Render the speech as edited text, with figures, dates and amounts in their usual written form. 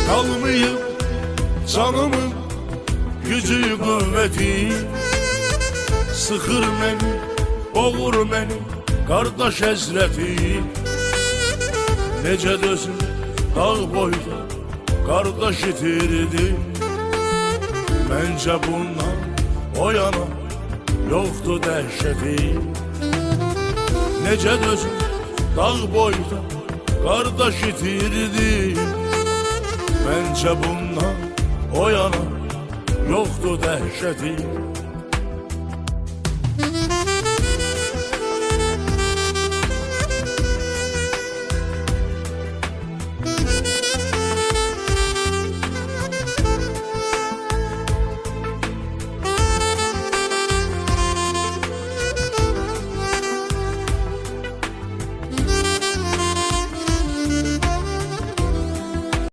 Kalmayıb canımın gücü qüvvəti, sıxır məni, boğur məni qardaş həsrəti. Necə dözüm dağ boyda qardaş itirdim, məncə bundan o yana yoxdur dəhşəti. Necə dözüm dağ boyda qardaş itirdim, məncə bundan o yana yoxdur dəhşəti.